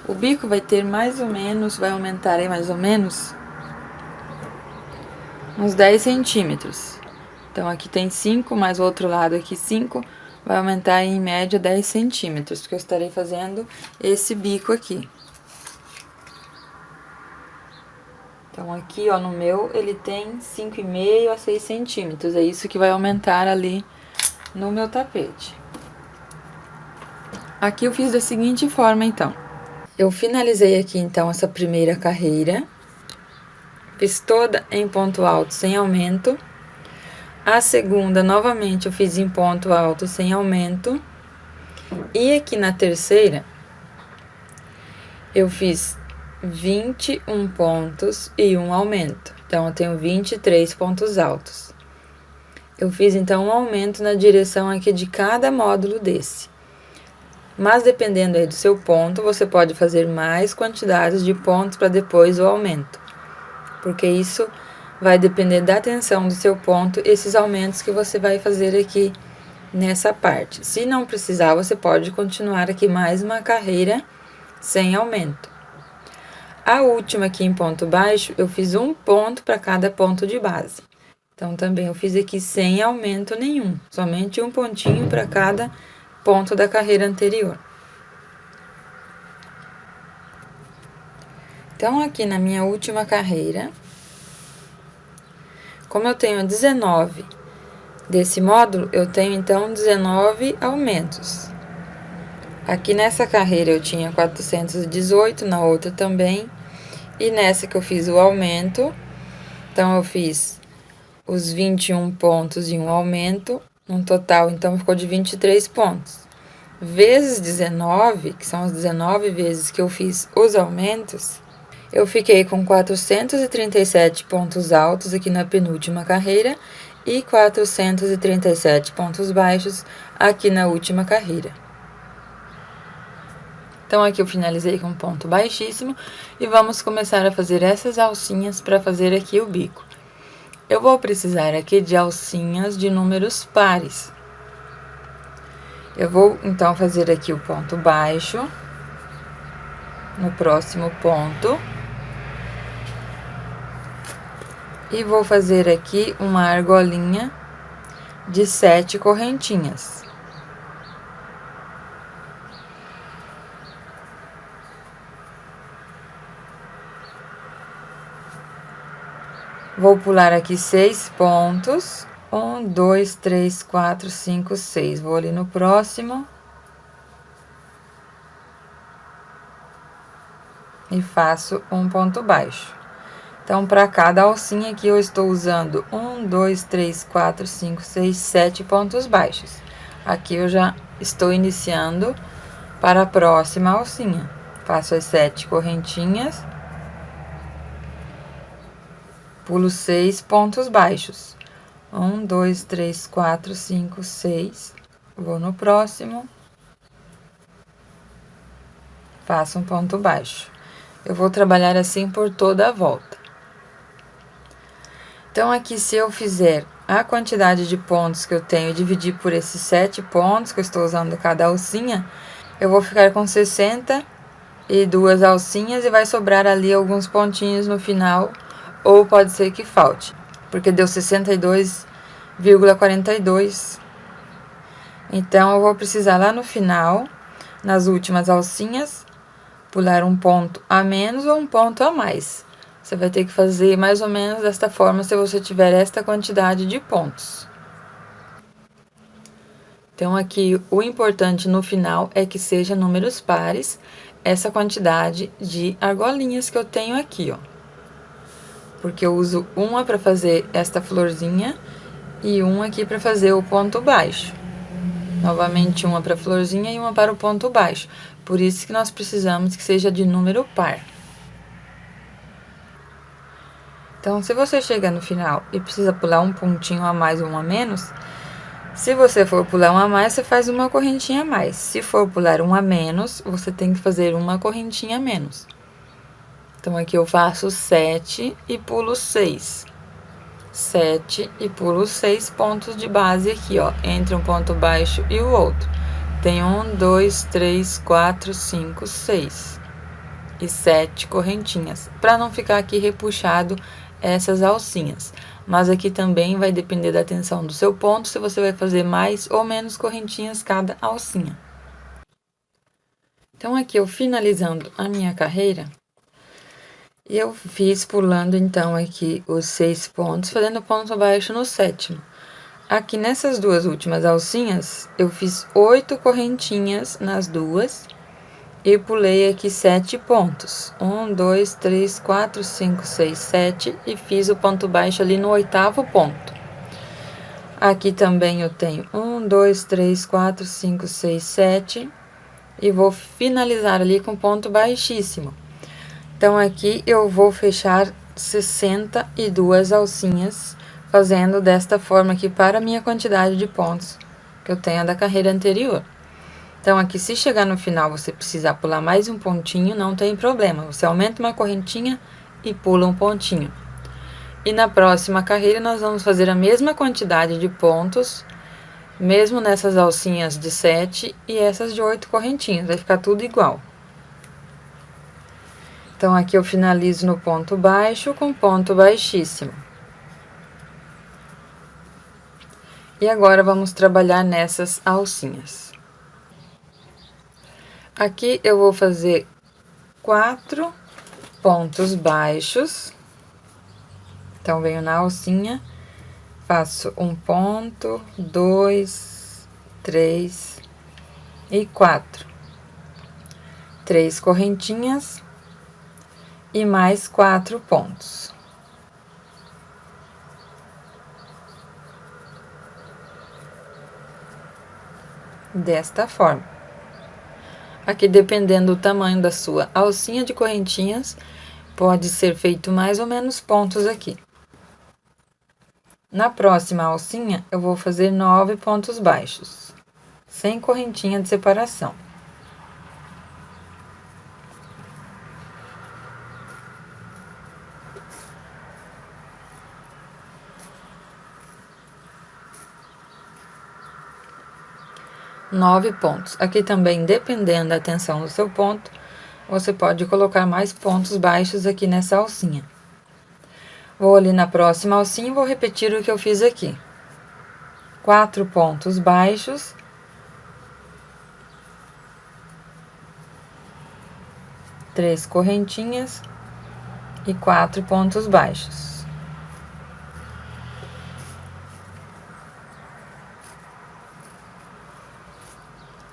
O bico vai ter mais ou menos, vai aumentar aí mais ou menos uns 10 centímetros. Então, aqui tem 5, mais o outro lado aqui 5, vai aumentar em média 10 centímetros, porque eu estarei fazendo esse bico aqui. Então, aqui, ó, no meu, ele tem 5,5 a 6 centímetros, é isso que vai aumentar ali no meu tapete. Aqui eu fiz da seguinte forma, então. Eu finalizei aqui, então, essa primeira carreira. Fiz toda em ponto alto sem aumento. A segunda, novamente, eu fiz em ponto alto sem aumento. E aqui na terceira, eu fiz 21 pontos e um aumento. Então, eu tenho 23 pontos altos. Eu fiz, então, um aumento na direção aqui de cada módulo desse. Mas, dependendo aí do seu ponto, você pode fazer mais quantidades de pontos para depois o aumento. Porque isso vai depender da tensão do seu ponto, esses aumentos que você vai fazer aqui nessa parte. Se não precisar, você pode continuar aqui mais uma carreira sem aumento. A última aqui em ponto baixo, eu fiz um ponto para cada ponto de base. Então, também eu fiz aqui sem aumento nenhum, somente um pontinho para cada ponto da carreira anterior. Então, aqui na minha última carreira, como eu tenho 19 desse módulo, eu tenho então 19 aumentos. Aqui nessa carreira eu tinha 418, na outra também. E nessa que eu fiz o aumento, então eu fiz os 21 pontos e um aumento, um total então ficou de 23 pontos. Vezes 19, que são as 19 vezes que eu fiz os aumentos, eu fiquei com 437 pontos altos aqui na penúltima carreira e 437 pontos baixos aqui na última carreira. Então, aqui eu finalizei com ponto baixíssimo e vamos começar a fazer essas alcinhas para fazer aqui o bico. Eu vou precisar aqui de alcinhas de números pares. Eu vou, então, fazer aqui o ponto baixo no próximo ponto. E vou fazer aqui uma argolinha de 7 correntinhas. Vou pular aqui 6 pontos. 1, 2, 3, 4, 5, 6. Vou ali no próximo. E faço um ponto baixo. Então, para cada alcinha aqui, eu estou usando 1, 2, 3, 4, 5, 6, 7 pontos baixos. Aqui eu já estou iniciando para a próxima alcinha. Faço as 7 correntinhas. Pulo 6 pontos baixos. 1, 2, 3, 4, 5, 6. Vou no próximo. Faço um ponto baixo. Eu vou trabalhar assim por toda a volta. Então, aqui, se eu fizer a quantidade de pontos que eu tenho e dividir por esses 7 pontos que eu estou usando cada alcinha, eu vou ficar com 62 alcinhas e vai sobrar ali alguns pontinhos no final, ou pode ser que falte, porque deu 62,42. Então, eu vou precisar lá no final, nas últimas alcinhas, pular um ponto a menos ou um ponto a mais. Você vai ter que fazer mais ou menos desta forma se você tiver esta quantidade de pontos. Então, aqui, o importante no final é que seja números pares, essa quantidade de argolinhas que eu tenho aqui, ó. Porque eu uso uma para fazer esta florzinha e uma aqui para fazer o ponto baixo. Novamente, uma para florzinha e uma para o ponto baixo. Por isso que nós precisamos que seja de número par. Então, se você chega no final e precisa pular um pontinho a mais ou um a menos, se você for pular um a mais, você faz uma correntinha a mais. Se for pular um a menos, você tem que fazer uma correntinha a menos. Então, aqui eu faço 7 e pulo 6. 7 e pulo 6 pontos de base aqui, ó, entre um ponto baixo e o outro. Tem 1, 2, 3, 4, 5, 6 e 7 correntinhas, para não ficar aqui repuxado essas alcinhas. Mas aqui também vai depender da tensão do seu ponto, se você vai fazer mais ou menos correntinhas cada alcinha. Então, aqui eu finalizando a minha carreira, eu fiz pulando então aqui os 6 pontos, fazendo ponto baixo no 7º. Aqui nessas duas últimas alcinhas, eu fiz 8 correntinhas nas duas e pulei aqui 7 pontos. 1, 2, 3, 4, 5, 6, 7 e fiz o ponto baixo ali no 8º ponto. Aqui também eu tenho 1, 2, 3, 4, 5, 6, 7 e vou finalizar ali com ponto baixíssimo. Então, aqui eu vou fechar 62 alcinhas, fazendo desta forma aqui para a minha quantidade de pontos que eu tenho da carreira anterior. Então, aqui, se chegar no final você precisar pular mais um pontinho, não tem problema. Você aumenta uma correntinha e pula um pontinho. E na próxima carreira, nós vamos fazer a mesma quantidade de pontos mesmo nessas alcinhas de 7 e essas de 8 correntinhas, vai ficar tudo igual. Então, aqui eu finalizo no ponto baixo com ponto baixíssimo. E agora, vamos trabalhar nessas alcinhas. Aqui eu vou fazer 4 pontos baixos. Então, venho na alcinha, faço um ponto, 2, 3 e 4. 3 correntinhas e mais 4 pontos. Desta forma. Aqui, dependendo do tamanho da sua alcinha de correntinhas, pode ser feito mais ou menos pontos aqui. Na próxima alcinha, eu vou fazer 9 pontos baixos, sem correntinha de separação. Nove pontos. Aqui também, dependendo da tensão do seu ponto, você pode colocar mais pontos baixos aqui nessa alcinha. Vou ali na próxima alcinha e vou repetir o que eu fiz aqui. 4 pontos baixos. Três correntinhas e 4 pontos baixos.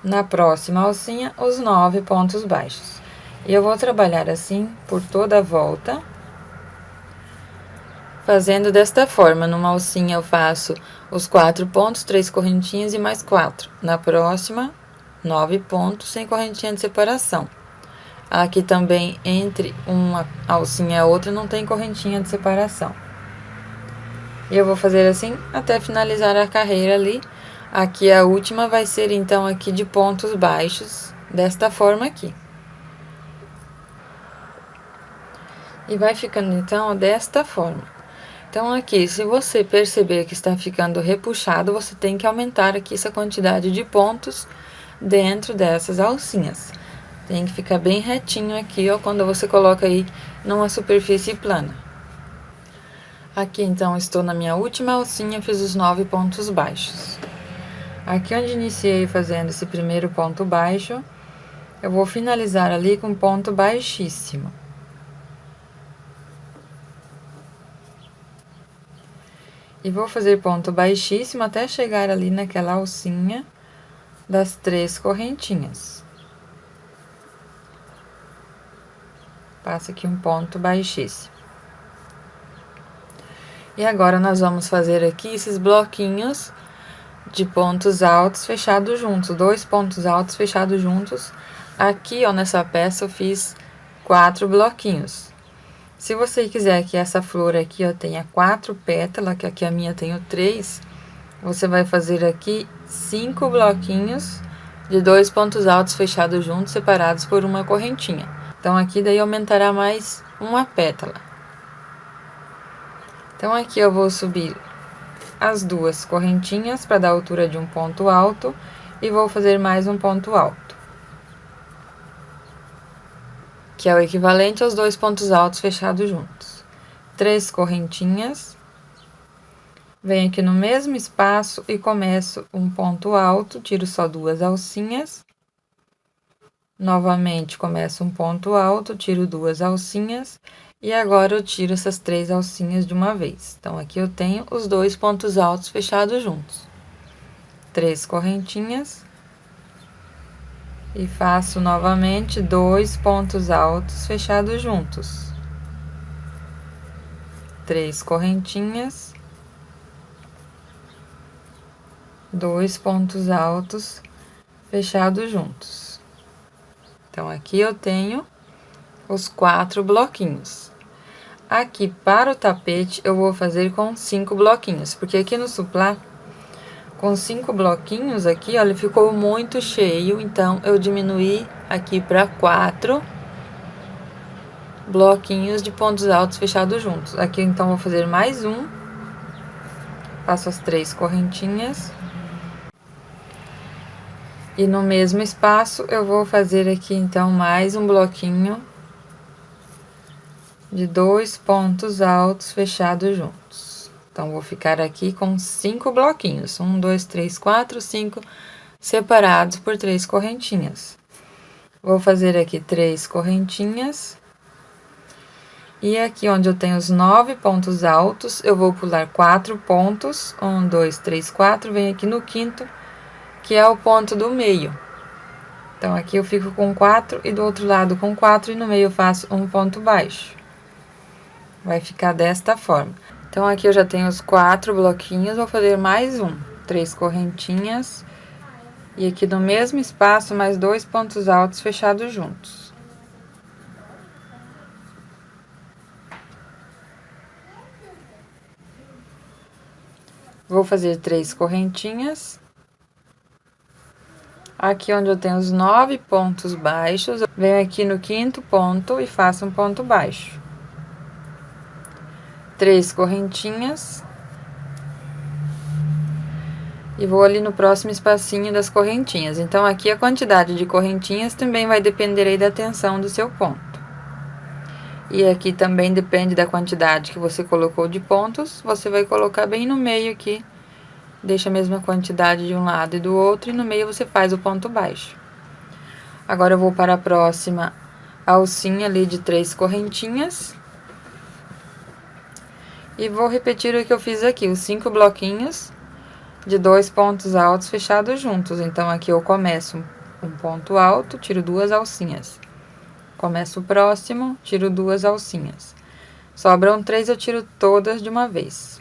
Na próxima alcinha, os 9 pontos baixos. E eu vou trabalhar assim por toda a volta. Fazendo desta forma, numa alcinha eu faço os 4 pontos, 3 correntinhas e mais 4. Na próxima, 9 pontos sem correntinha de separação. Aqui também, entre uma alcinha e a outra, não tem correntinha de separação. E eu vou fazer assim até finalizar a carreira ali. Aqui a última vai ser, então, aqui de pontos baixos, desta forma aqui. E vai ficando, então, desta forma. Então, aqui, se você perceber que está ficando repuxado, você tem que aumentar aqui essa quantidade de pontos dentro dessas alcinhas. Tem que ficar bem retinho aqui, ó, quando você coloca aí numa superfície plana. Aqui, então, estou na minha última alcinha, fiz os 9 pontos baixos. Aqui onde iniciei fazendo esse primeiro ponto baixo, eu vou finalizar ali com ponto baixíssimo. E vou fazer ponto baixíssimo até chegar ali naquela alcinha das 3 correntinhas. Passo aqui um ponto baixíssimo. E agora, nós vamos fazer aqui esses bloquinhos de pontos altos fechados juntos. 2 pontos altos fechados juntos. Aqui, ó, nessa peça eu fiz 4 bloquinhos. Se você quiser que essa flor aqui, ó, tenha 4 pétalas, que aqui a minha tenho 3, você vai fazer aqui 5 bloquinhos de 2 pontos altos fechados juntos, separados por uma correntinha. Então, aqui daí aumentará mais uma pétala. Então, aqui eu vou subir as 2 correntinhas para dar a altura de um ponto alto e vou fazer mais um ponto alto, que é o equivalente aos 2 pontos altos fechados juntos. 3 correntinhas, venho aqui no mesmo espaço e começo um ponto alto, tiro só 2 alcinhas. Novamente, começo um ponto alto, tiro 2 alcinhas. E agora, eu tiro essas 3 alcinhas de uma vez. Então, aqui eu tenho os 2 pontos altos fechados juntos. 3 correntinhas. E faço novamente 2 pontos altos fechados juntos. 3 correntinhas. 2 pontos altos fechados juntos. Então, aqui eu tenho os 4 bloquinhos. Aqui, para o tapete, eu vou fazer com 5 bloquinhos, porque aqui no suplá, com 5 bloquinhos aqui, ó, ele ficou muito cheio, então, eu diminuí aqui para 4 bloquinhos de pontos altos fechados juntos. Aqui, então, vou fazer mais um, passo as 3 correntinhas, E no mesmo espaço eu vou fazer aqui então mais um bloquinho de 2 pontos altos fechados juntos. Então, vou ficar aqui com 5 bloquinhos. 1, 2, 3, 4, 5, separados por 3 correntinhas. Vou fazer aqui 3 correntinhas. E aqui onde eu tenho os 9 pontos altos, eu vou pular 4 pontos. 1, 2, 3, 4. Venho aqui no quinto, que é o ponto do meio. Então, aqui eu fico com 4 e do outro lado com 4 e no meio eu faço um ponto baixo. Vai ficar desta forma. Então, aqui eu já tenho os 4 bloquinhos, vou fazer mais um. 3 correntinhas. E aqui no mesmo espaço, mais 2 pontos altos fechados juntos. Vou fazer 3 correntinhas. Aqui onde eu tenho os 9 pontos baixos, eu venho aqui no quinto ponto e faço um ponto baixo. 3 correntinhas. E vou ali no próximo espacinho das correntinhas. Então, aqui a quantidade de correntinhas também vai depender aí da tensão do seu ponto. E aqui também depende da quantidade que você colocou de pontos. Você vai colocar bem no meio aqui. Deixa a mesma quantidade de um lado e do outro. E no meio você faz o ponto baixo. Agora, eu vou para a próxima alcinha ali de 3 correntinhas. E vou repetir o que eu fiz aqui, os 5 bloquinhos de 2 pontos altos fechados juntos. Então, aqui eu começo um ponto alto, tiro 2 alcinhas. Começo o próximo, tiro 2 alcinhas. Sobram 3, eu tiro todas de uma vez.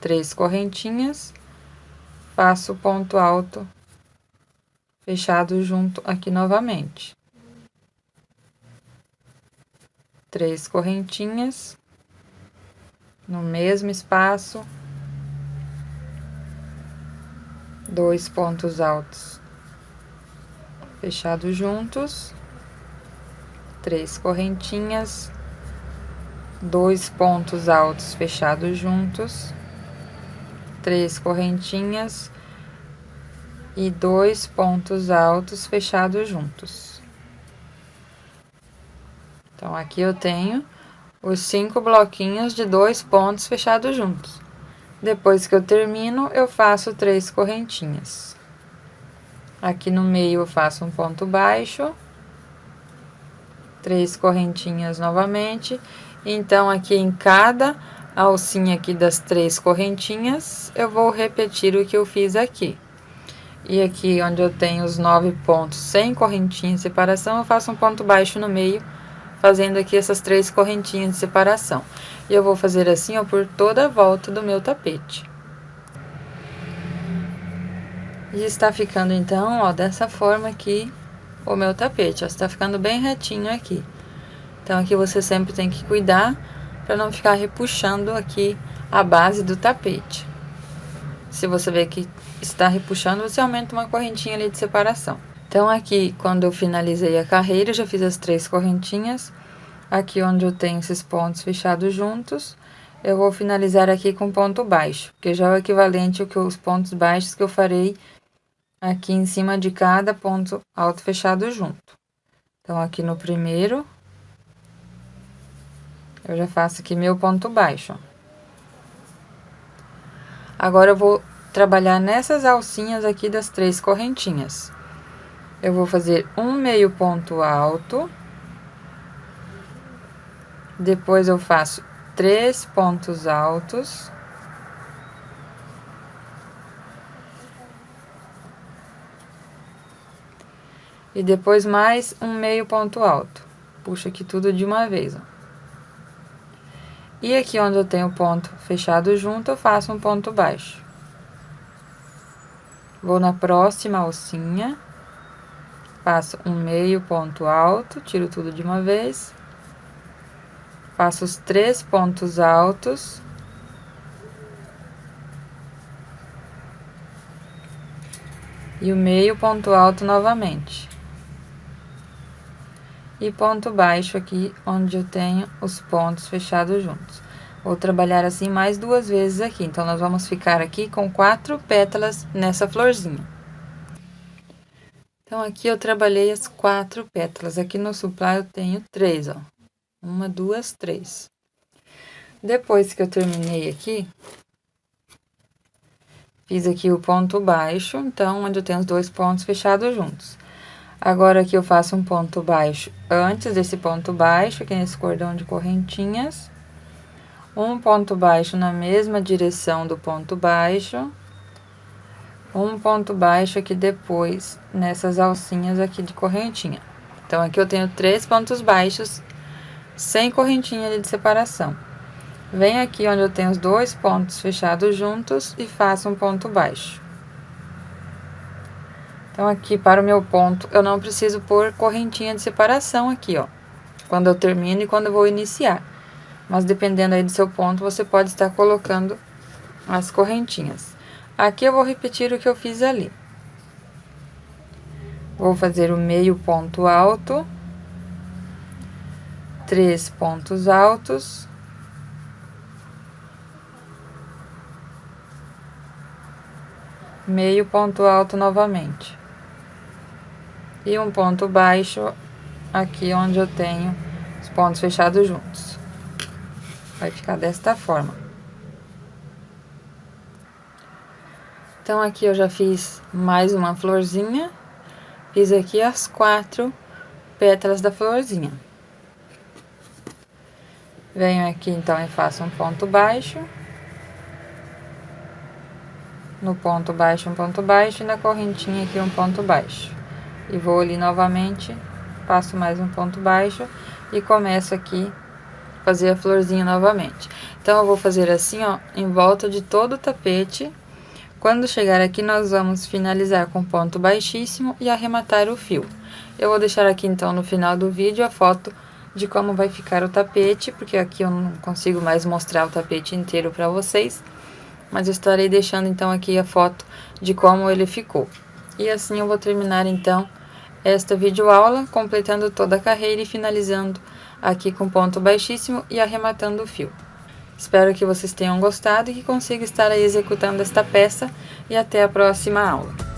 3 correntinhas, faço o ponto alto fechado junto aqui novamente. 3 correntinhas. No mesmo espaço, 2 pontos altos fechados juntos, 3 correntinhas, 2 pontos altos fechados juntos, 3 correntinhas e 2 pontos altos fechados juntos. Então, aqui eu tenho os 5 bloquinhos de 2 pontos fechados juntos. Depois que eu termino, eu faço 3 correntinhas. Aqui no meio eu faço um ponto baixo, 3 correntinhas novamente. Então, aqui em cada alcinha aqui das 3 correntinhas, eu vou repetir o que eu fiz aqui. E aqui onde eu tenho os 9 pontos sem correntinha de separação, eu faço um ponto baixo no meio, fazendo aqui essas 3 correntinhas de separação. E eu vou fazer assim, ó, por toda a volta do meu tapete. E está ficando, então, ó, dessa forma aqui, o meu tapete, ó, está ficando bem retinho aqui. Então, aqui você sempre tem que cuidar para não ficar repuxando aqui a base do tapete. Se você vê que está repuxando, você aumenta uma correntinha ali de separação. Então, aqui, quando eu finalizei a carreira, eu já fiz as 3 correntinhas. Aqui onde eu tenho esses pontos fechados juntos, eu vou finalizar aqui com ponto baixo, que já é o equivalente aos pontos baixos que eu farei aqui em cima de cada ponto alto fechado junto. Então, aqui no primeiro, eu já faço aqui meu ponto baixo. Agora, eu vou trabalhar nessas alcinhas aqui das 3 correntinhas. Eu vou fazer um meio ponto alto. Depois, eu faço 3 pontos altos. E depois, mais um meio ponto alto. Puxo aqui tudo de uma vez, ó. E aqui onde eu tenho ponto fechado junto, eu faço um ponto baixo. Vou na próxima alcinha. Faço um meio ponto alto, tiro tudo de uma vez. Faço os 3 pontos altos. E o meio ponto alto novamente. E ponto baixo aqui, onde eu tenho os pontos fechados juntos. Vou trabalhar assim mais 2 vezes aqui. Então, nós vamos ficar aqui com 4 pétalas nessa florzinha. Então, aqui eu trabalhei as 4 pétalas. Aqui no supply eu tenho 3, ó. 1, 2, 3. Depois que eu terminei aqui, fiz aqui o ponto baixo, então, onde eu tenho os 2 pontos fechados juntos. Agora, aqui eu faço um ponto baixo antes desse ponto baixo, aqui nesse cordão de correntinhas. Um ponto baixo na mesma direção do ponto baixo. Um ponto baixo aqui depois, nessas alcinhas aqui de correntinha. Então, aqui eu tenho 3 pontos baixos, sem correntinha ali de separação. Venho aqui onde eu tenho os 2 pontos fechados juntos e faço um ponto baixo. Então, aqui para o meu ponto, eu não preciso pôr correntinha de separação aqui, ó. Quando eu termino e quando eu vou iniciar. Mas dependendo aí do seu ponto, você pode estar colocando as correntinhas. Aqui eu vou repetir o que eu fiz ali. Vou fazer o meio ponto alto. 3 pontos altos. Meio ponto alto novamente. E um ponto baixo aqui onde eu tenho os pontos fechados juntos. Vai ficar desta forma. Então, aqui eu já fiz mais uma florzinha. Fiz aqui as 4 pétalas da florzinha. Venho aqui, então, e faço um ponto baixo. No ponto baixo, um ponto baixo, e na correntinha aqui um ponto baixo. E vou ali novamente, passo mais um ponto baixo e começo aqui a fazer a florzinha novamente. Então, eu vou fazer assim, ó, em volta de todo o tapete. Quando chegar aqui, nós vamos finalizar com ponto baixíssimo e arrematar o fio. Eu vou deixar aqui, então, no final do vídeo, a foto de como vai ficar o tapete, porque aqui eu não consigo mais mostrar o tapete inteiro para vocês. Mas eu estarei deixando, então, aqui a foto de como ele ficou. E assim eu vou terminar, então, esta videoaula, completando toda a carreira e finalizando aqui com ponto baixíssimo e arrematando o fio. Espero que vocês tenham gostado e que consiga estar aí executando esta peça. E até a próxima aula.